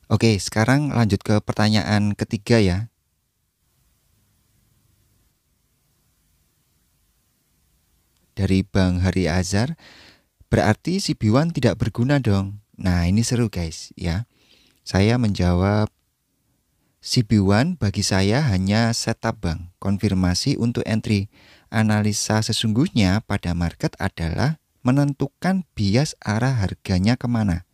Oke, sekarang lanjut ke pertanyaan ketiga ya. Dari Bang Hari Azhar, berarti si B1 tidak berguna dong. Nah, ini seru guys ya. Saya menjawab, CB1 bagi saya hanya setup bang, konfirmasi untuk entry. Analisa sesungguhnya pada market adalah menentukan bias arah harganya kemana.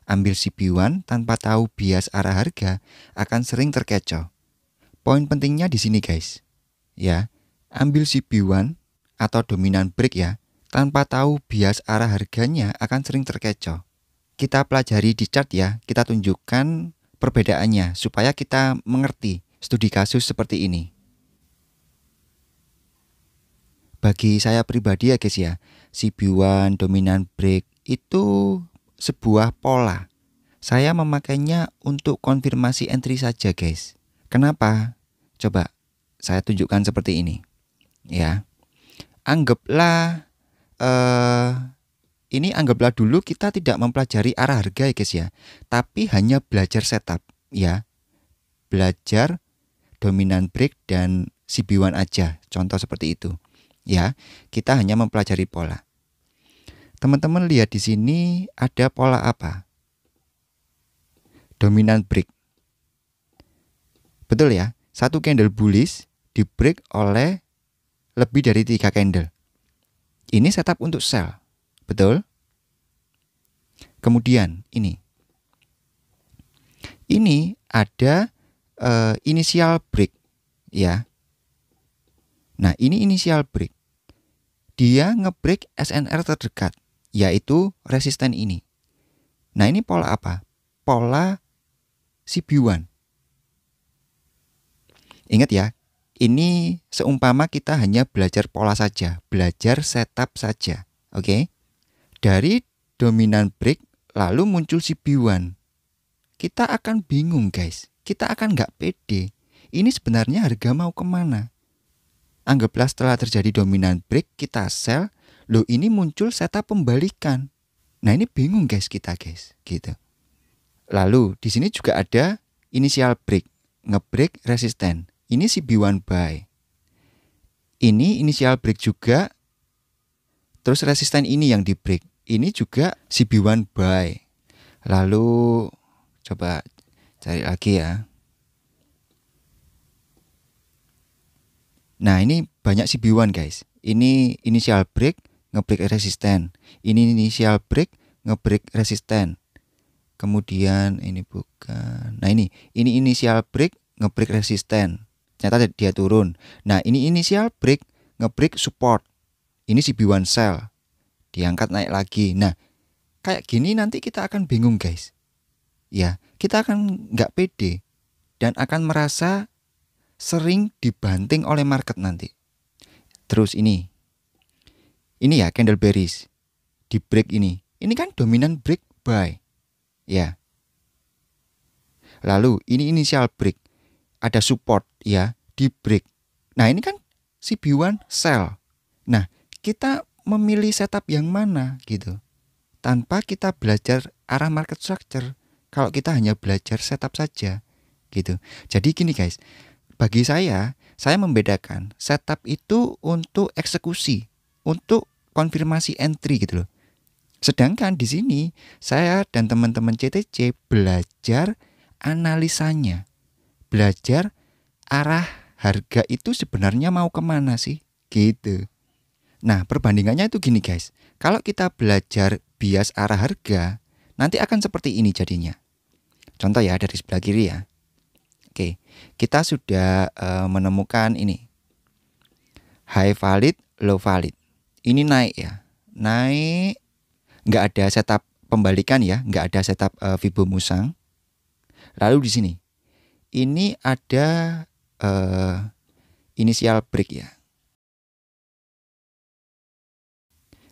Ambil CB1 tanpa tahu bias arah harga akan sering terkecoh. Poin pentingnya di sini guys, ya, ambil CB1 atau dominan break ya, tanpa tahu bias arah harganya akan sering terkecoh. Kita pelajari di chart ya, kita tunjukkan perbedaannya supaya kita mengerti studi kasus seperti ini. Bagi saya pribadi ya guys ya, CB1 dominan break itu sebuah pola. Saya memakainya untuk konfirmasi entry saja guys. Kenapa? Coba saya tunjukkan seperti ini. Ya, anggaplah anggaplah dulu kita tidak mempelajari arah harga ya guys ya, tapi hanya belajar setup ya. Belajar dominan break dan CB1 aja, contoh seperti itu. Ya, kita hanya mempelajari pola. Teman-teman lihat di sini ada pola apa? Dominan break. Betul ya? Satu candle bullish di break oleh lebih dari 3 candle. Ini setup untuk sell. Betul? Kemudian ini ada initial break ya. Nah, ini initial break. Dia ngebreak SNR terdekat, yaitu resisten ini. Nah, ini pola apa? Pola CB1. Ingat ya, ini seumpama kita hanya belajar pola saja, belajar setup saja. Oke? Dari dominan break lalu muncul CB1. Kita akan bingung guys, kita akan nggak pede. Ini sebenarnya harga mau kemana? Anggaplah setelah terjadi dominan break kita sell, loh ini muncul setup pembalikan. Nah ini bingung guys kita guys, gitu. Lalu di sini juga ada initial break, ngebreak resisten. Ini CB1 buy. Ini initial break juga, terus resisten ini yang di break. Ini juga CB1 buy. Lalu coba cari lagi ya. Nah ini banyak CB1 guys. Ini initial break, ngebreak resisten. Ini initial break, ngebreak resisten. Kemudian ini bukan. Nah ini initial break, ngebreak resisten. Ternyata dia turun. Nah ini initial break, ngebreak support. Ini CB1 sell. Diangkat naik lagi. Nah kayak gini nanti kita akan bingung guys. Ya kita akan nggak pede dan akan merasa sering dibanting oleh market nanti. Terus ini ya candle bearish di break ini. Ini kan dominan break buy. Ya. Lalu ini initial break. Ada support ya di break. Nah, ini kan CB1 sell. Nah, kita memilih setup yang mana gitu. Tanpa kita belajar arah market structure. Kalau kita hanya belajar setup saja gitu. Jadi gini guys, bagi saya membedakan setup itu untuk eksekusi, untuk konfirmasi entry gitu loh. Sedangkan di sini saya dan teman-teman CTC belajar analisanya, belajar arah harga itu sebenarnya mau kemana sih, gitu. Nah perbandingannya itu gini guys, kalau kita belajar bias arah harga, nanti akan seperti ini jadinya. Contoh ya dari sebelah kiri ya. Oke, kita sudah menemukan ini high valid, low valid. Ini naik ya, naik, nggak ada setup pembalikan ya, nggak ada setup Fibo Musang. Lalu di sini, ini ada initial break ya.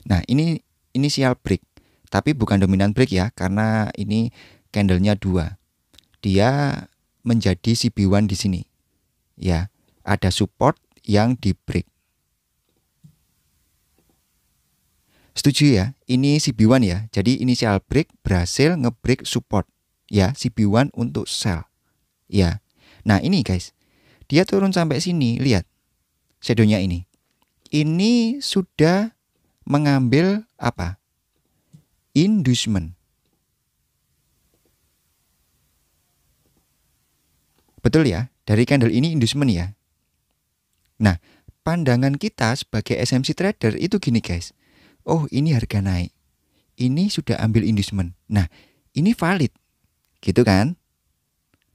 Nah ini initial break, tapi bukan dominan break ya, karena ini candlenya 2. Dia menjadi CB1 di sini. Ya, ada support yang di break. Setuju ya? Ini CB1 ya. Jadi initial break berhasil ngebreak support. ya, CB1 untuk sell. Ya. Nah, ini guys. Dia turun sampai sini, lihat. Shadownya ini. Ini sudah mengambil apa? Inducement. Betul ya? Dari candle ini inducement ya. Nah, pandangan kita sebagai SMC trader itu gini guys. Oh, ini harga naik. Ini sudah ambil inducement. Nah, ini valid. Gitu kan?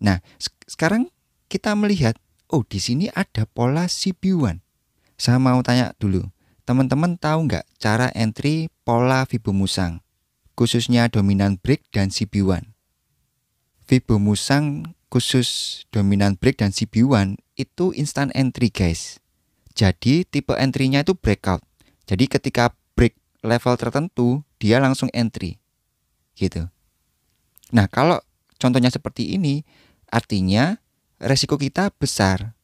Nah, sekarang kita melihat, oh di sini ada pola CB1. Saya mau tanya dulu, teman-teman tahu nggak cara entry pola Fibonacci, khususnya dominan break dan CB1? Fibonacci khusus dominan break dan CB1 itu instant entry guys. Jadi tipe entry-nya itu breakout. Jadi ketika break level tertentu, dia langsung entry. Gitu. Nah, kalau contohnya seperti ini, artinya resiko kita besar.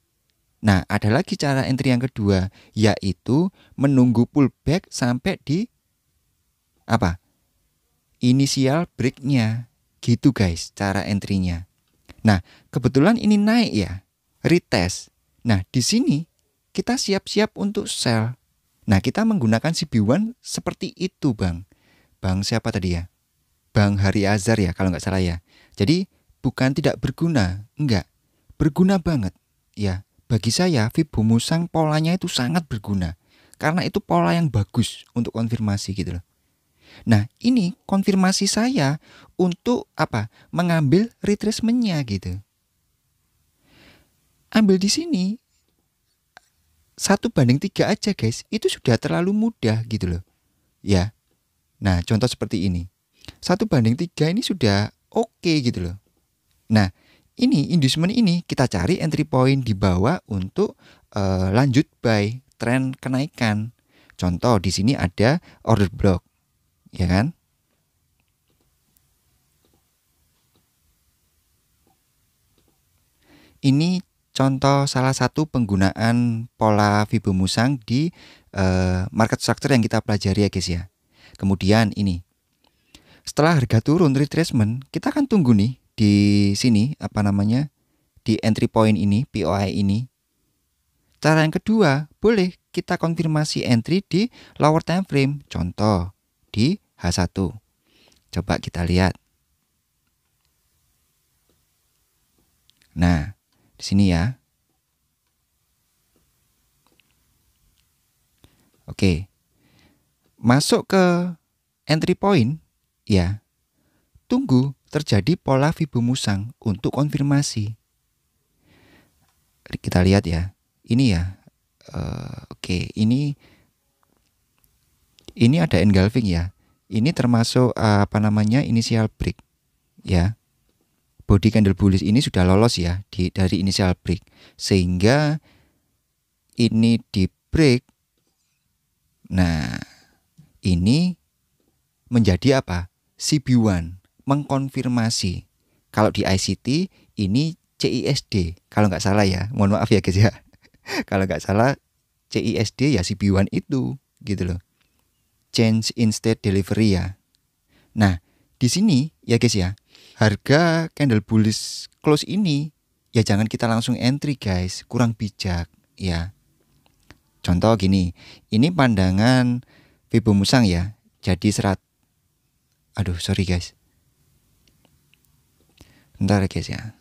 Nah, ada lagi cara entry yang kedua, yaitu menunggu pullback sampai di apa? Inisial break-nya. Gitu guys, cara entry-nya. Nah, kebetulan ini naik ya, retest. Nah, di sini kita siap-siap untuk sell. Nah, kita menggunakan CB1 seperti itu, Bang. Bang siapa tadi ya? Bang Hari Azhar ya, kalau nggak salah ya. Jadi, bukan tidak berguna, enggak. Berguna banget. Ya, bagi saya Fibonacci polanya itu sangat berguna. Karena itu pola yang bagus untuk konfirmasi gitu loh. Nah, ini konfirmasi saya untuk apa? Mengambil retracement-nya gitu. Ambil di sini 1:3 aja guys, itu sudah terlalu mudah gitu loh. Ya. Nah, contoh seperti ini. 1:3 ini sudah oke gitu loh. Nah, ini inducement ini kita cari entry point di bawah untuk lanjut buy tren kenaikan. Contoh di sini ada order block. Ya kan? Ini contoh salah satu penggunaan pola Fibonacci di market structure yang kita pelajari ya guys ya. Kemudian ini, setelah harga turun retracement, kita akan tunggu nih di sini apa namanya, di entry point ini, POI ini. Cara yang kedua, boleh kita konfirmasi entry di lower time frame, contoh di H1. Coba kita lihat. Nah, di sini ya. Oke. Masuk ke entry point ya. Tunggu terjadi pola Fibonacci untuk konfirmasi. Kita lihat ya. Ini ya. Oke, ini ada engulfing ya. Ini termasuk apa namanya? Initial break ya. Body candle bullish ini sudah lolos ya dari initial break, sehingga ini di break. Nah, ini menjadi apa? CB1 mengkonfirmasi. Kalau di ICT ini CISD kalau nggak salah ya. Mohon maaf ya guys ya. Kalau nggak salah CISD ya CB1 itu gitu loh. Change in state delivery ya. Nah, di sini ya guys ya. Harga candle bullish close ini ya jangan kita langsung entry guys, kurang bijak ya. Contoh gini, ini pandangan Fibonacci ya. Jadi sorry guys. Bentar guys ya.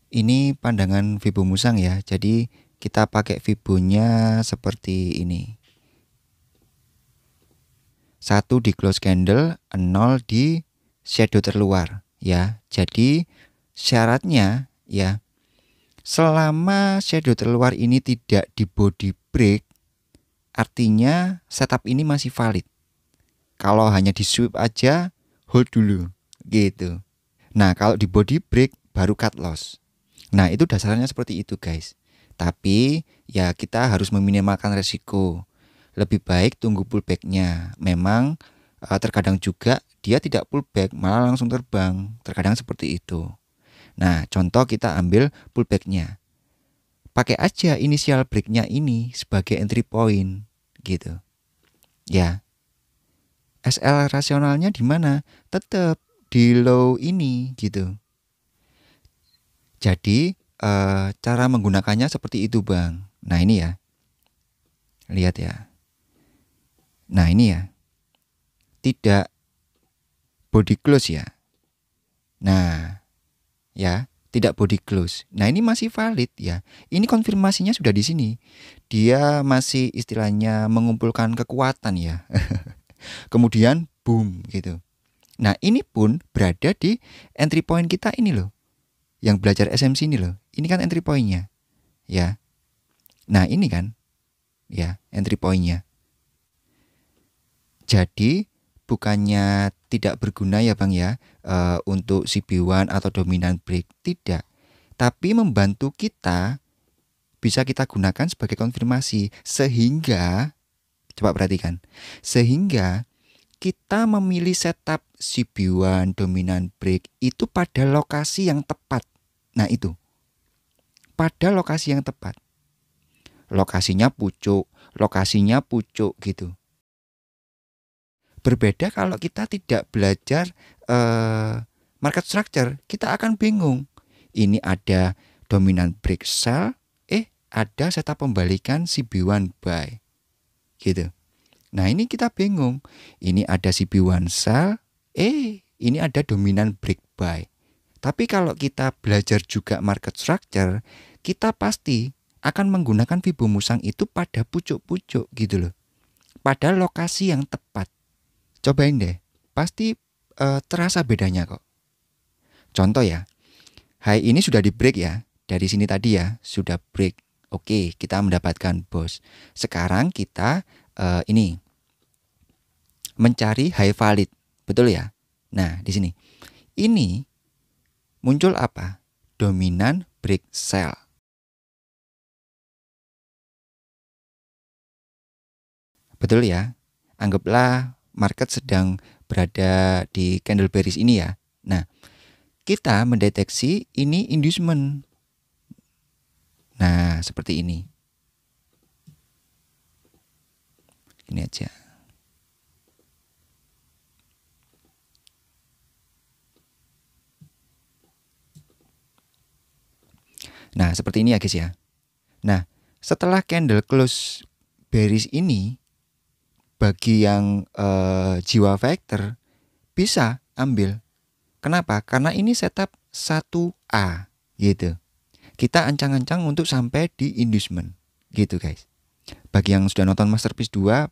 Ini pandangan Fibonacci ya. Jadi kita pakai Fibonya seperti ini. 1 di close candle, 0 di shadow terluar ya. Jadi syaratnya ya, selama shadow terluar ini tidak di body break, artinya setup ini masih valid. Kalau hanya di sweep aja, hold dulu gitu. Nah, kalau di body break baru cut loss. Nah, itu dasarnya seperti itu guys. Tapi ya kita harus meminimalkan resiko. Lebih baik tunggu pullback-nya. Memang terkadang juga dia tidak pullback, malah langsung terbang. Terkadang seperti itu. Nah, contoh kita ambil pullback-nya. Pakai aja initial break-nya ini sebagai entry point gitu. Ya. SL rasionalnya di mana? Tetap di low ini gitu. Jadi cara menggunakannya seperti itu Bang. Nah ini ya, lihat ya. Nah ini ya, tidak body close ya. Nah ya, tidak body close. Nah ini masih valid ya. Ini konfirmasinya sudah di sini. Dia masih istilahnya mengumpulkan kekuatan ya. Kemudian boom gitu. Nah ini pun berada di entry point kita ini loh. Yang belajar SMC ini loh. Ini kan entry pointnya ya. Nah ini kan ya entry pointnya. Jadi bukannya tidak berguna ya Bang ya untuk CB1 atau dominant break, tidak. Tapi membantu kita, bisa kita gunakan sebagai konfirmasi sehingga, coba perhatikan, sehingga kita memilih setup CB1 dominant break itu pada lokasi yang tepat. Nah itu, pada lokasi yang tepat. Lokasinya pucuk gitu. Berbeda kalau kita tidak belajar market structure, kita akan bingung. Ini ada dominant break sell, ada setup pembalikan CB1 buy. Gitu. Nah, ini kita bingung. Ini ada CB1 sell, ini ada dominant break buy. Tapi kalau kita belajar juga market structure, kita pasti akan menggunakan Fibonacci Musang itu pada pucuk-pucuk gitu loh. Pada lokasi yang tepat. Cobain deh, pasti terasa bedanya kok. Contoh ya, high ini sudah di break ya. Dari sini tadi ya, sudah break. Oke, kita mendapatkan bos. Sekarang kita ini mencari high valid, betul ya? Nah, di sini. Ini muncul apa? Dominan break sell. Betul ya? Anggaplah market sedang berada di candle bearish ini ya. Nah, kita mendeteksi ini inducement. Nah, seperti ini. Ini aja. Nah, seperti ini ya guys ya. Nah, setelah candle close bearish ini, bagi yang jiwa factor bisa ambil. Kenapa? Karena ini setup 1A gitu. Kita ancang-ancang untuk sampai di inducement gitu guys. Bagi yang sudah nonton Masterpiece 2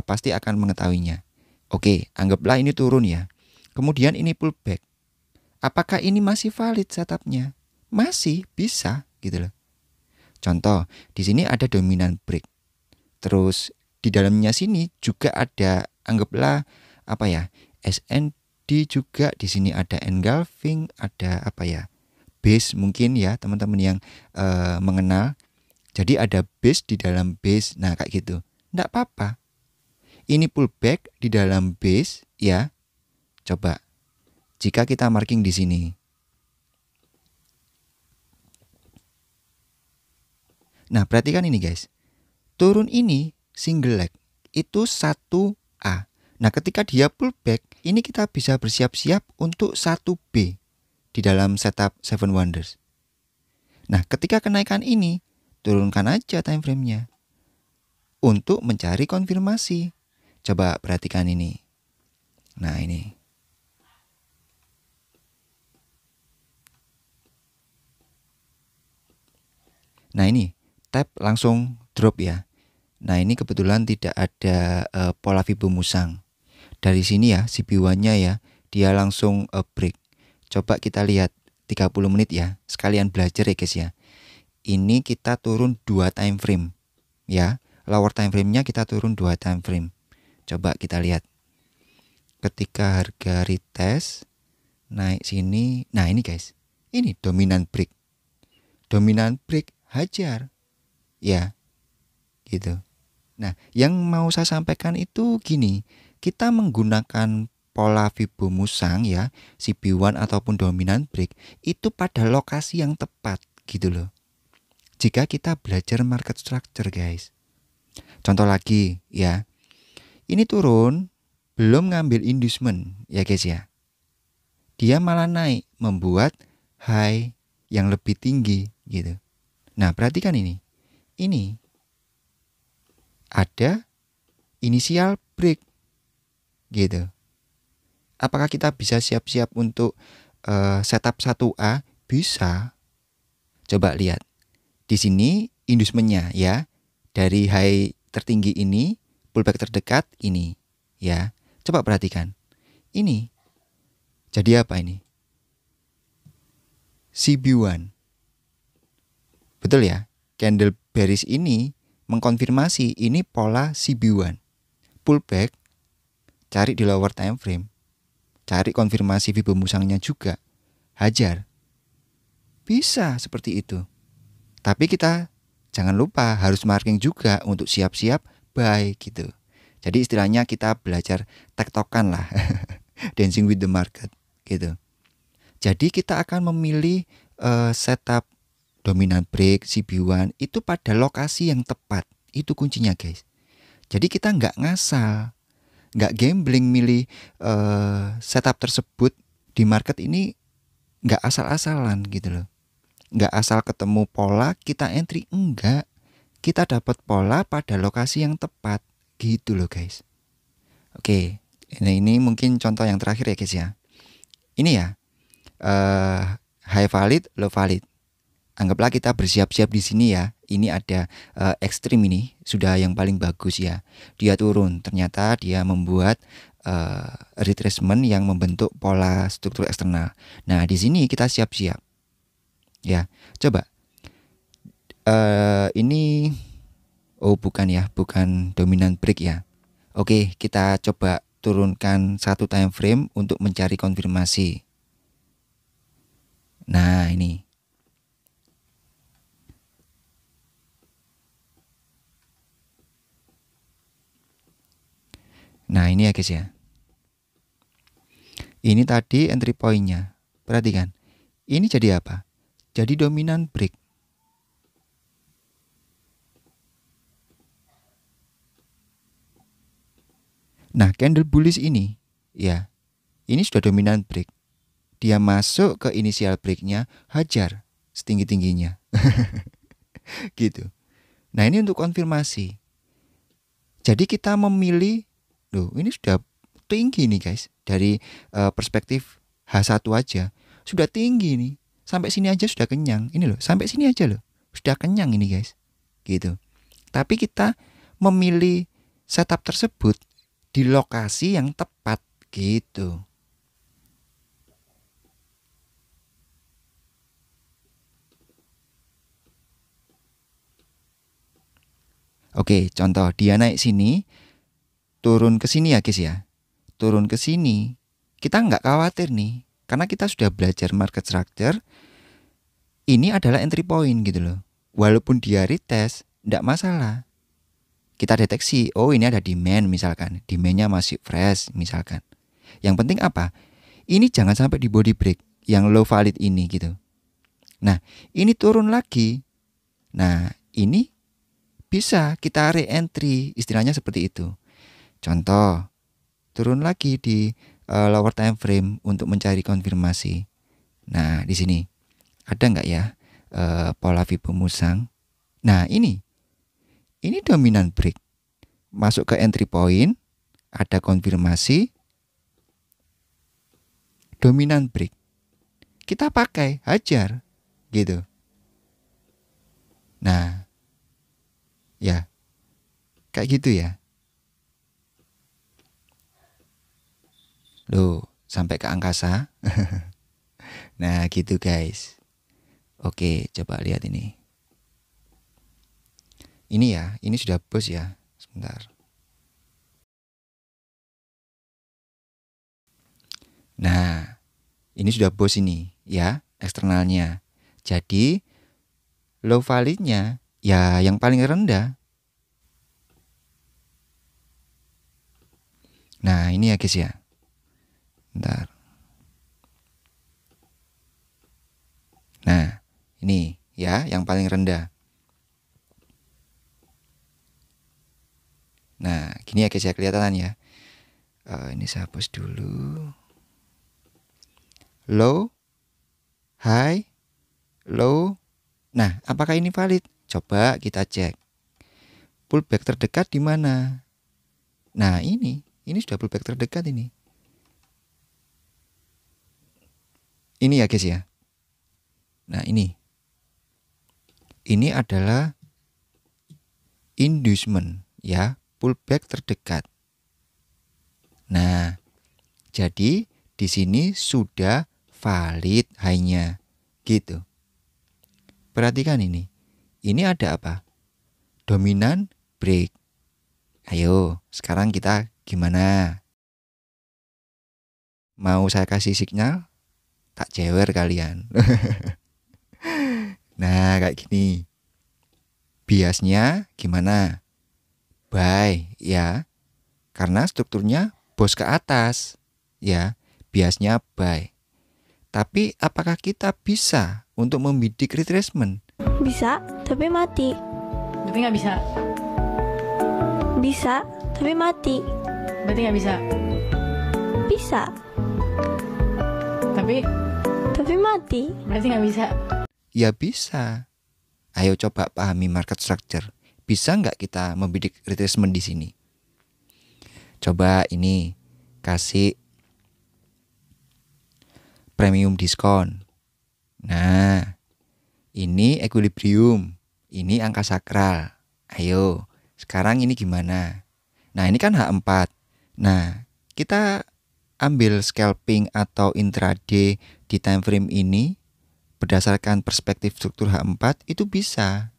pasti akan mengetahuinya. Oke, anggaplah ini turun ya. Kemudian ini pullback. Apakah ini masih valid setupnya? Masih bisa gitu loh. Contoh, di sini ada dominant break. Terus di dalamnya sini juga ada, anggaplah apa ya, SND juga. Di sini ada engulfing, ada apa ya, base mungkin ya teman-teman yang mengenal. Jadi ada base di dalam base. Nah kayak gitu, nggak apa-apa. Ini pullback di dalam base ya. Coba jika kita marking di sini. Nah perhatikan ini guys, turun ini single leg itu 1A. Nah ketika dia pullback, ini kita bisa bersiap-siap untuk 1B di dalam setup 7 Wonders. Nah ketika kenaikan ini, turunkan aja time frame-nya untuk mencari konfirmasi. Coba perhatikan ini. Nah ini. Nah ini, tap langsung drop ya. Nah ini kebetulan tidak ada pola Fibonacci Musang. Dari sini ya, CB1-nya ya, dia langsung break. Coba kita lihat 30 menit ya, sekalian belajar ya guys ya. Ini kita turun 2 time frame ya. Lower time frame-nya kita turun 2 time frame. Coba kita lihat. Ketika harga retest naik sini, nah ini guys. Ini dominant break. Dominant break hajar. Ya. Gitu. Nah, yang mau saya sampaikan itu gini, kita menggunakan pola Fibonacci Musang ya, CB1 ataupun dominant break itu pada lokasi yang tepat gitu loh. Jika kita belajar market structure guys. Contoh lagi ya, ini turun belum ngambil inducement ya guys ya. Dia malah naik, membuat high yang lebih tinggi gitu. Nah, perhatikan ini. Ini ada initial break gitu. Apakah kita bisa siap-siap untuk setup 1A? Bisa. Coba lihat. Di sini inducementnya ya. Dari high tertinggi ini, pullback terdekat ini ya. Coba perhatikan. Ini jadi apa ini? CB1. Betul ya? Candle bearish ini mengkonfirmasi ini pola CB1. Pullback, cari di lower time frame. Cari konfirmasi Fibo musangnya juga. Hajar. Bisa seperti itu. Tapi kita jangan lupa harus marking juga untuk siap-siap buy gitu. Jadi istilahnya kita belajar tektokan lah. Dancing with the market gitu. Jadi kita akan memilih setup dominant break CB1 itu pada lokasi yang tepat. Itu kuncinya guys. Jadi kita nggak ngasal, nggak gambling milih setup tersebut di market ini, nggak asal-asalan gitu loh. Nggak asal ketemu pola kita entry, enggak. Kita dapat pola pada lokasi yang tepat gitu loh guys. Oke, ini mungkin contoh yang terakhir ya guys ya. Ini ya, high valid, low valid. Anggaplah kita bersiap-siap di sini ya. Ini ada ekstrim ini sudah yang paling bagus ya. Dia turun, ternyata dia membuat retracement yang membentuk pola struktur eksternal. Nah di sini kita siap-siap. Ya, coba. Ini, oh bukan ya, bukan dominant break ya. Oke, kita coba turunkan satu time frame untuk mencari konfirmasi. Nah ini. Nah ini ya guys ya. Ini tadi entry point-nya. Perhatikan. Ini jadi apa? Jadi dominant break. Nah, candle bullish ini ya. Ini sudah dominant break. Dia masuk ke initial break-nya, hajar setinggi-tingginya. Gitu. Nah, ini untuk konfirmasi. Jadi kita memilih, loh ini sudah tinggi nih guys. Dari perspektif H1 aja sudah tinggi nih. Sampai sini aja sudah kenyang. Ini loh, sampai sini aja loh. Sudah kenyang ini guys. Gitu. Tapi kita memilih setup tersebut di lokasi yang tepat gitu. Oke, contoh dia naik sini, turun ke sini ya guys ya. Turun ke sini, kita nggak khawatir nih, karena kita sudah belajar market structure. Ini adalah entry point gitu loh. Walaupun dia retest, nggak masalah. Kita deteksi, oh ini ada demand misalkan, demandnya masih fresh misalkan. Yang penting apa? Ini jangan sampai di body break yang low valid ini gitu. Nah ini turun lagi. Nah ini bisa kita re-entry, istilahnya seperti itu. Contoh, turun lagi di lower time frame untuk mencari konfirmasi. Nah di sini ada nggak ya pola Fibo musang? Nah ini dominant break. Masuk ke entry point, ada konfirmasi, dominant break. Kita pakai, hajar gitu. Nah, ya kayak gitu ya. Loh, sampai ke angkasa. Nah gitu guys. Oke, coba lihat ini. Ini ya, ini sudah bos ya. Sebentar. Nah, ini sudah bos ini ya, eksternalnya. Jadi low validnya ya yang paling rendah. Nah, ini ya guys ya. Bentar. Nah, ini ya yang paling rendah. Nah, gini ya guys ya, kelihatan ya. Ini saya hapus dulu. Low, high, low. Nah, apakah ini valid? Coba kita cek. Pullback terdekat di mana? Nah, ini sudah pullback terdekat ini. Ini ya guys ya. Nah, ini adalah inducement ya, pullback terdekat. Nah, jadi di sini sudah valid high-nya gitu. Perhatikan ini. Ini ada apa? Dominan break. Ayo, sekarang kita gimana? Mau saya kasih sinyal? Tak jewer kalian. Nah, kayak gini. Biasnya gimana? Buy ya. Karena strukturnya bos ke atas ya. Biasnya buy. Tapi apakah kita bisa untuk membidik retracement? Bisa, tapi mati. Tapi nggak bisa. Bisa, tapi mati. Berarti nggak bisa. Bisa, Tapi mati. berarti nggak bisa. Ya bisa. Ayo coba pahami market structure. Bisa nggak kita membidik retracement di sini? Coba ini kasih premium diskon. Nah, ini equilibrium. Ini angka sakral. Ayo, sekarang ini gimana? Nah, ini kan H4. Nah, kita ambil scalping atau intraday di time frame ini berdasarkan perspektif struktur H4 itu bisa.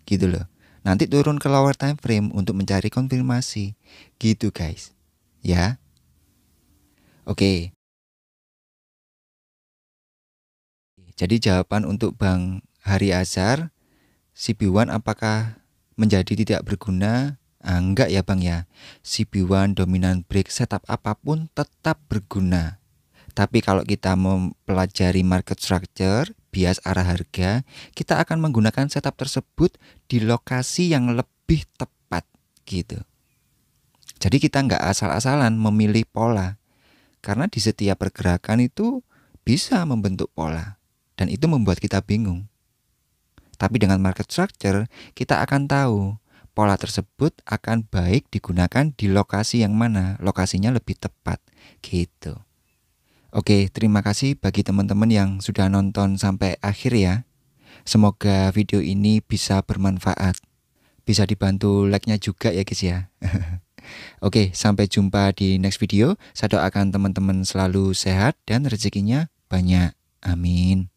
Gitu loh. Nanti turun ke lower time frame untuk mencari konfirmasi. Gitu guys. Ya. Oke. Jadi jawaban untuk Bang Hari Azhar, CB1 apakah menjadi tidak berguna? Enggak ya Bang ya. CB1 dominan break setup apapun tetap berguna. Tapi kalau kita mempelajari market structure, bias arah harga, kita akan menggunakan setup tersebut di lokasi yang lebih tepat gitu. Jadi kita nggak asal-asalan memilih pola. Karena di setiap pergerakan itu bisa membentuk pola. Dan itu membuat kita bingung. Tapi dengan market structure, kita akan tahu pola tersebut akan baik digunakan di lokasi yang mana, lokasinya lebih tepat gitu. Oke, terima kasih bagi teman-teman yang sudah nonton sampai akhir ya. Semoga video ini bisa bermanfaat. Bisa dibantu like-nya juga ya guys ya. Oke, sampai jumpa di next video. Saya doakan teman-teman selalu sehat dan rezekinya banyak. Amin.